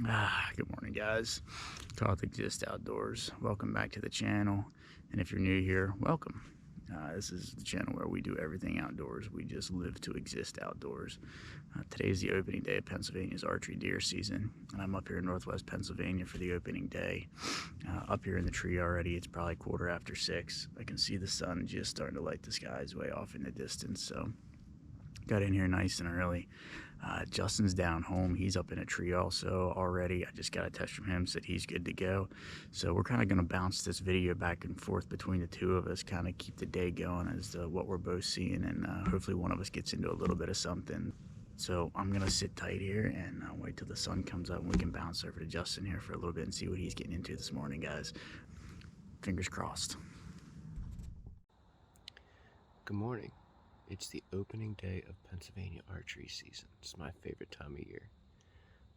Good morning, guys. Called Exist Outdoors. Welcome back to the channel, and if you're new here, welcome. This is the channel where we do everything outdoors. We just live to exist outdoors. Today is the opening day of Pennsylvania's archery deer season, and I'm up here in northwest Pennsylvania for the opening day. Up here in the tree already, it's probably 6:15. I can see the sun just starting to light the skies way off in the distance, so got in here nice and early. Justin's down home. He's up in a tree also already. I just got a text from him, said he's good to go. So we're kind of going to bounce this video back and forth between the two of us, kind of keep the day going as to what we're both seeing, and hopefully one of us gets into a little bit of something. So I'm going to sit tight here and wait till the sun comes up and we can bounce over to Justin here for a little bit and see what he's getting into this morning, guys. Fingers crossed. Good morning. It's the opening day of Pennsylvania archery season. It's my favorite time of year.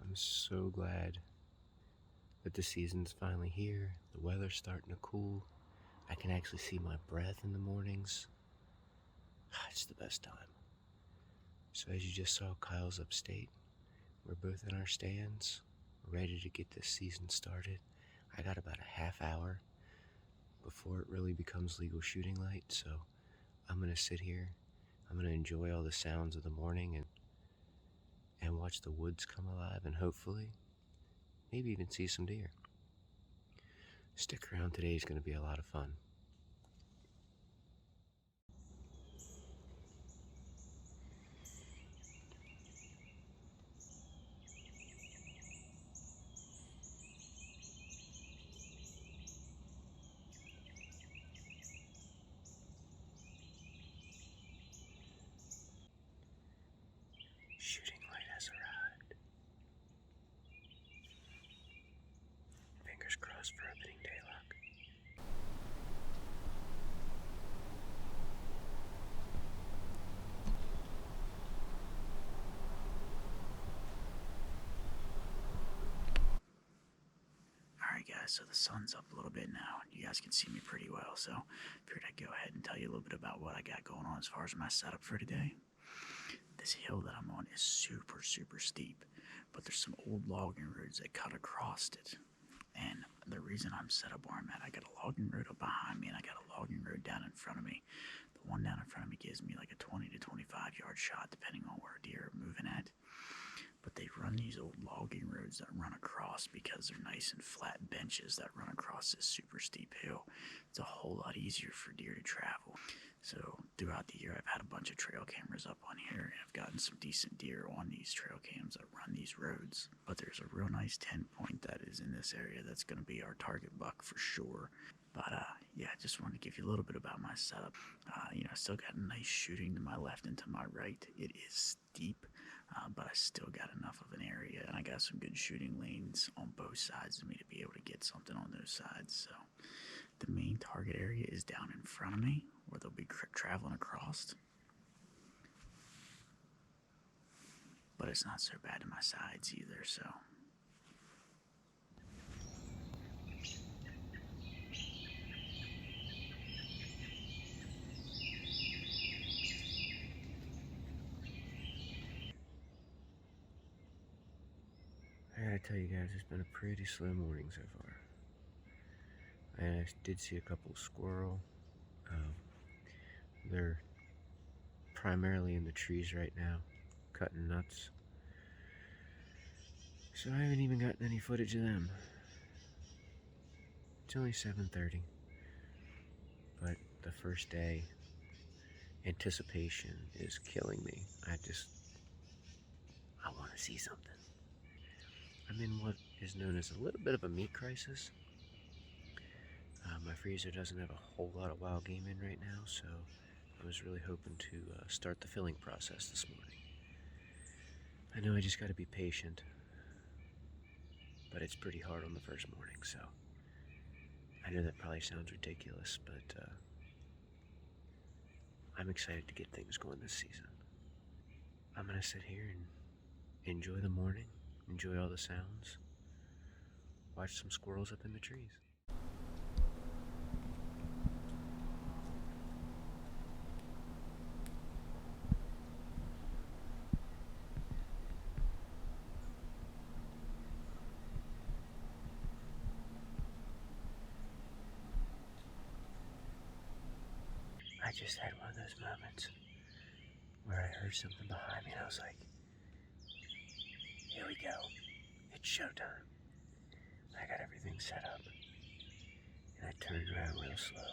I'm so glad that the season's finally here. The weather's starting to cool. I can actually see my breath in the mornings. It's the best time. So as you just saw, Kyle's upstate. We're both in our stands, ready to get this season started. I got about a half hour before it really becomes legal shooting light, so I'm gonna sit here. I'm going to enjoy all the sounds of the morning and watch the woods come alive and hopefully maybe even see some deer. Stick around, today is going to be a lot of fun. Shooting light has arrived. Fingers crossed for opening day luck. Alright guys, so the sun's up a little bit now, and you guys can see me pretty well, so figured I'd go ahead and tell you a little bit about what I got going on as far as my setup for today. This hill that I'm on is super steep, but there's some old logging roads that cut across it. And the reason I'm set up where I'm at, I got a logging road up behind me and I got a logging road down in front of me. The one down in front of me gives me like a 20 to 25 yard shot depending on where deer are moving at. But they run these old logging roads that run across because they're nice and flat benches that run across this super steep hill. It's a whole lot easier for deer to travel. So throughout the year, I've had a bunch of trail cameras up on here, and I've gotten some decent deer on these trail cams that run these roads. But there's a real nice 10 point that is in this area that's going to be our target buck for sure. But yeah, I just wanted to give you a little bit about my setup. I still got nice shooting to my left and to my right. It is steep, but I still got enough of an area, and I got some good shooting lanes on both sides of me to be able to get something on those sides. So the main target area is down in front of me, where they'll be traveling across. But it's not so bad to my sides either, so. I gotta tell you guys, it's been a pretty slow morning so far. I did see a couple squirrel. They're primarily in the trees right now, cutting nuts. So I haven't even gotten any footage of them. It's only 7:30, but the first day, anticipation is killing me. I want to see something. I'm in what is known as a little bit of a meat crisis. My freezer doesn't have a whole lot of wild game in right now, so I was really hoping to start the filling process this morning. I know I just got to be patient, but it's pretty hard on the first morning, so I know that probably sounds ridiculous, but I'm excited to get things going this season. I'm gonna sit here and enjoy the morning, enjoy all the sounds, watch some squirrels up in the trees. just had one of those moments where I heard something behind me and I was like, here we go, it's showtime. I got everything set up and I turned around real slow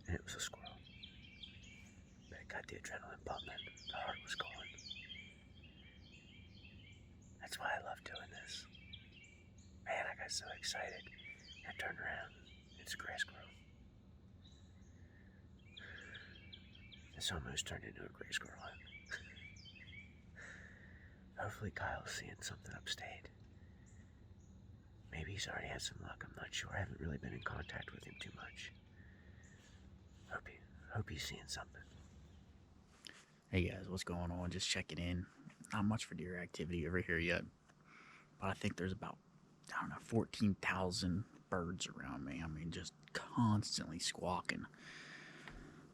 and it was a squirrel. But it got the adrenaline pumping, the heart was going. That's why I love doing this. Man, I got so excited. I turned around, it's a gray squirrel. This almost turned into a gray squirrel. Hopefully Kyle's seeing something upstate. Maybe he's already had some luck, I'm not sure. I haven't really been in contact with him too much. Hope he's seeing something. Hey guys, what's going on? Just checking in. Not much for deer activity over here yet, but I think there's about, 14,000 birds around me. I mean, just constantly squawking.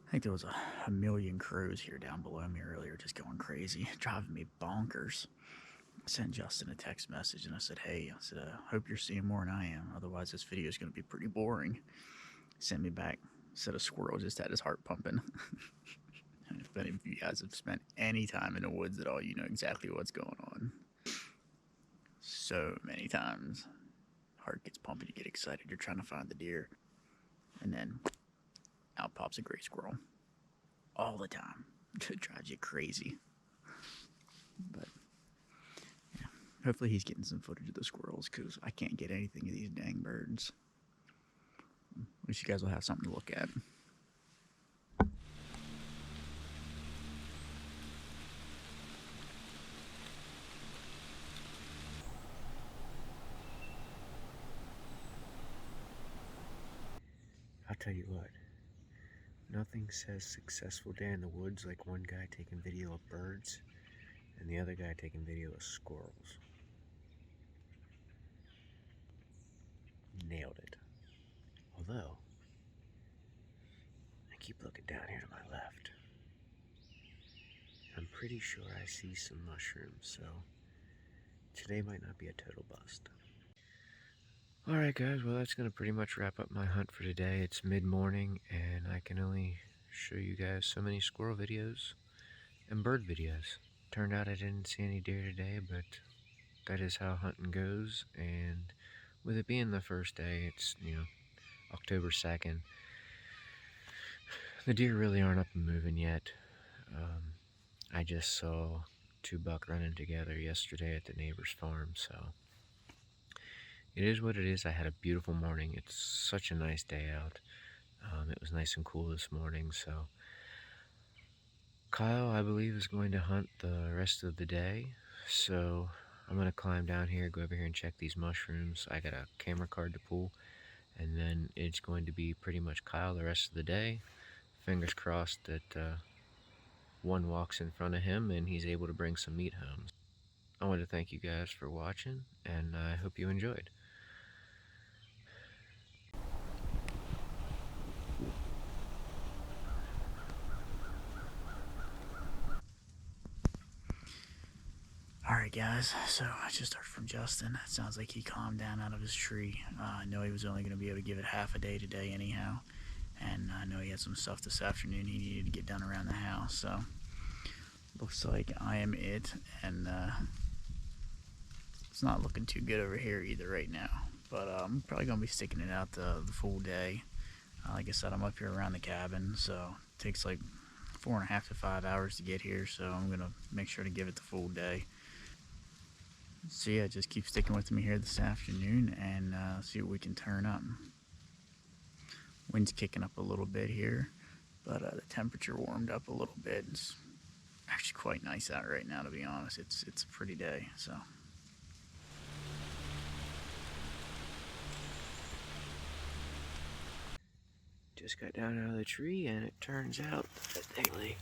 I think there was a million crows here down below me earlier, just going crazy, driving me bonkers. I sent Justin a text message and I said, hey, hope you're seeing more than I am. Otherwise, this video is going to be pretty boring. He sent me back, said a squirrel just had his heart pumping. And if any of you guys have spent any time in the woods at all, you know exactly what's going on. So many times, heart gets pumping, you get excited, you're trying to find the deer, and then out pops a gray squirrel. All the time. It drives you crazy. But, yeah, hopefully he's getting some footage of the squirrels, because I can't get anything of these dang birds. At least you guys will have something to look at. I'll tell you what, nothing says successful day in the woods like one guy taking video of birds and the other guy taking video of squirrels. Nailed it. Although, I keep looking down here to my left. I'm pretty sure I see some mushrooms, so today might not be a total bust. Alright guys, well that's going to pretty much wrap up my hunt for today. It's mid-morning and I can only show you guys so many squirrel videos and bird videos. Turned out I didn't see any deer today, but that is how hunting goes. And with it being the first day, it's, October 2nd, the deer really aren't up and moving yet. I just saw 2 buck running together yesterday at the neighbor's farm, so it is what it is. I had a beautiful morning. It's such a nice day out. It was nice and cool this morning, so Kyle, I believe, is going to hunt the rest of the day. So I'm going to climb down here, go over here and check these mushrooms. I got a camera card to pull, and then it's going to be pretty much Kyle the rest of the day. Fingers crossed that one walks in front of him and he's able to bring some meat home. I want to thank you guys for watching, and I hope you enjoyed. Alright guys, so I just heard from Justin. It sounds like he calmed down out of his tree. I know he was only going to be able to give it half a day today anyhow. And I know he had some stuff this afternoon he needed to get done around the house. So, looks like I am it. And it's not looking too good over here either right now. But I'm probably going to be sticking it out the full day. Like I said, I'm up here around the cabin. So, it takes like 4.5 to 5 hours to get here. So, I'm going to make sure to give it the full day. So yeah, just keep sticking with me here this afternoon and see what we can turn up. Wind's kicking up a little bit here, but the temperature warmed up a little bit. It's actually quite nice out right now, to be honest. It's a pretty day, so. Just got down out of the tree and it turns out that they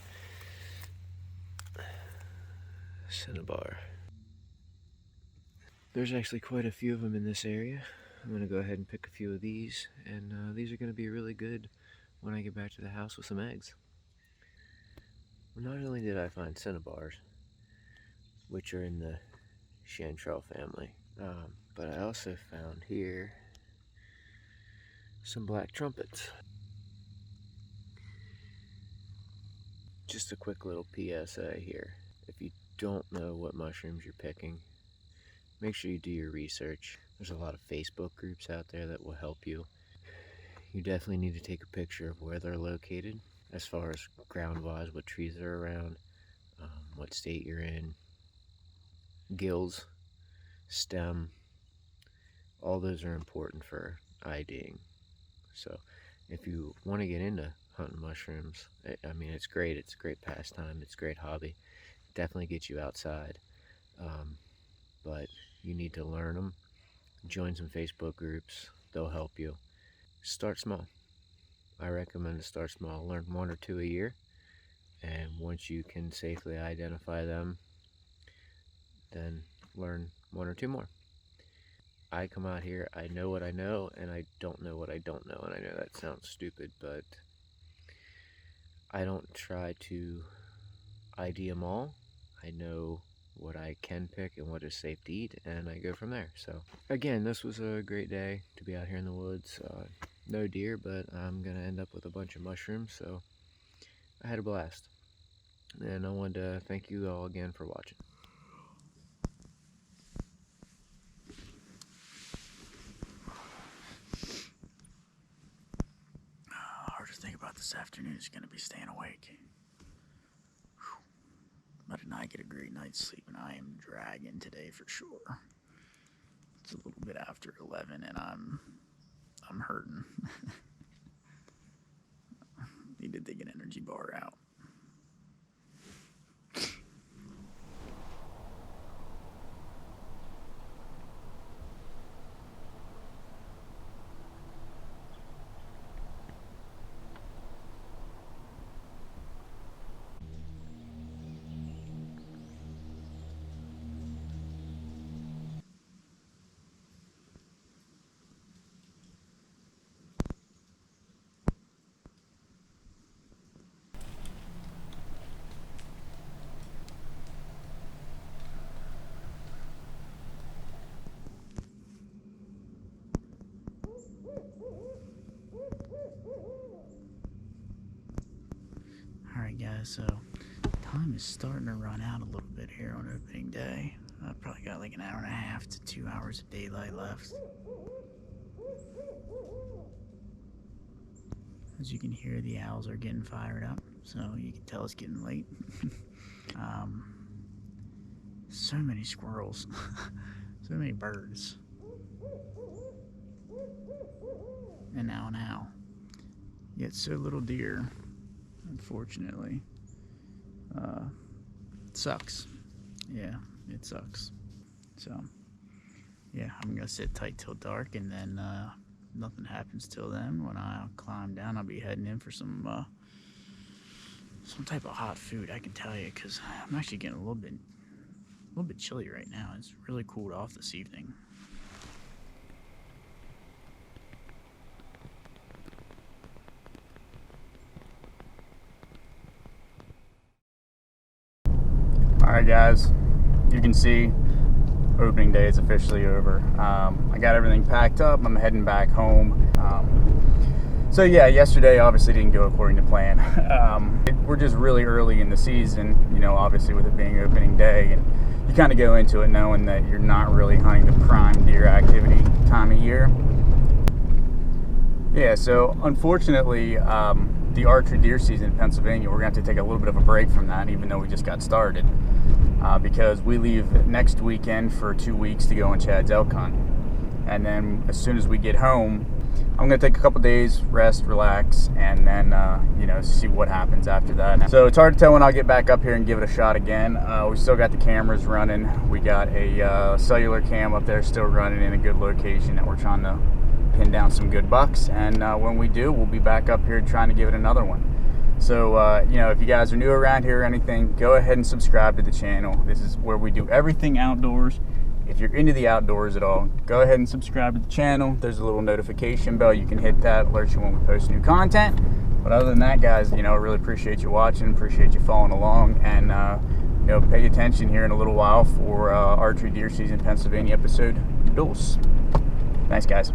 cinnabar. There's actually quite a few of them in this area. I'm going to go ahead and pick a few of these, and these are going to be really good when I get back to the house with some eggs. Well, not only did I find cinnabars, which are in the chanterelle family, but I also found here some black trumpets. Just a quick little PSA here. If you don't know what mushrooms you're picking, make sure you do your research. There's a lot of Facebook groups out there that will help you. You definitely need to take a picture of where they're located, as far as ground-wise, what trees are around, what state you're in, gills, stem, all those are important for IDing. So if you want to get into hunting mushrooms, I mean, it's great. It's a great pastime. It's a great hobby. Definitely gets you outside. But you need to learn them. Join some Facebook groups. They'll help you. Start small. I recommend to start small. Learn 1 or 2 a year. And once you can safely identify them, then learn 1 or 2 more. I come out here, I know what I know, and I don't know what I don't know. And I know that sounds stupid, but I don't try to ID them all. I know what I can pick and what is safe to eat, and I go from there. So again, this was a great day to be out here in the woods. No deer, but I'm gonna end up with a bunch of mushrooms, so I had a blast. And I wanted to thank you all again for watching. Hardest thing about this afternoon is going to be staying awake. I did not get a great night's sleep, and I am dragging today for sure. It's a little bit after 11, and I'm hurting. Need to dig an energy bar out. Alright guys, so time is starting to run out a little bit here on opening day. I've probably got like an hour and a half to 2 hours of daylight left. As you can hear, the owls are getting fired up, so you can tell it's getting late. So many squirrels, so many birds, and now an owl. Yet so little deer, unfortunately. It sucks. Yeah, it sucks. So, yeah, I'm gonna sit tight till dark, and then nothing happens till then. When I climb down, I'll be heading in for some type of hot food. I can tell you, because I'm actually getting a little bit chilly right now. It's really cooled off this evening. Alright guys, you can see opening day is officially over. I got everything packed up. I'm heading back home. So yeah, yesterday obviously didn't go according to plan. We're just really early in the season, you know, obviously with it being opening day, and you kind of go into it knowing that you're not really hunting the prime deer activity time of year. Yeah, so unfortunately, the archery deer season in Pennsylvania, we're going to have to take a little bit of a break from that, even though we just got started, because we leave next weekend for 2 weeks to go on Chad's elk hunt. And then as soon as we get home, I'm going to take a couple days, rest, relax, and then, you know, see what happens after that. So it's hard to tell when I'll get back up here and give it a shot again. We still got the cameras running. We got a cellular cam up there still running in a good location that we're trying to pin down some good bucks, and when we do, we'll be back up here trying to give it another one. So you know, if you guys are new around here or anything, go ahead and subscribe to the channel. This is where we do everything outdoors. If you're into the outdoors at all, go ahead and subscribe to the channel. There's a little notification bell. You can hit that, alert you when we post new content. But other than that, guys, you know, I really appreciate you watching, appreciate you following along, and you know, pay attention here in a little while for archery deer season Pennsylvania episode 2. Thanks, guys.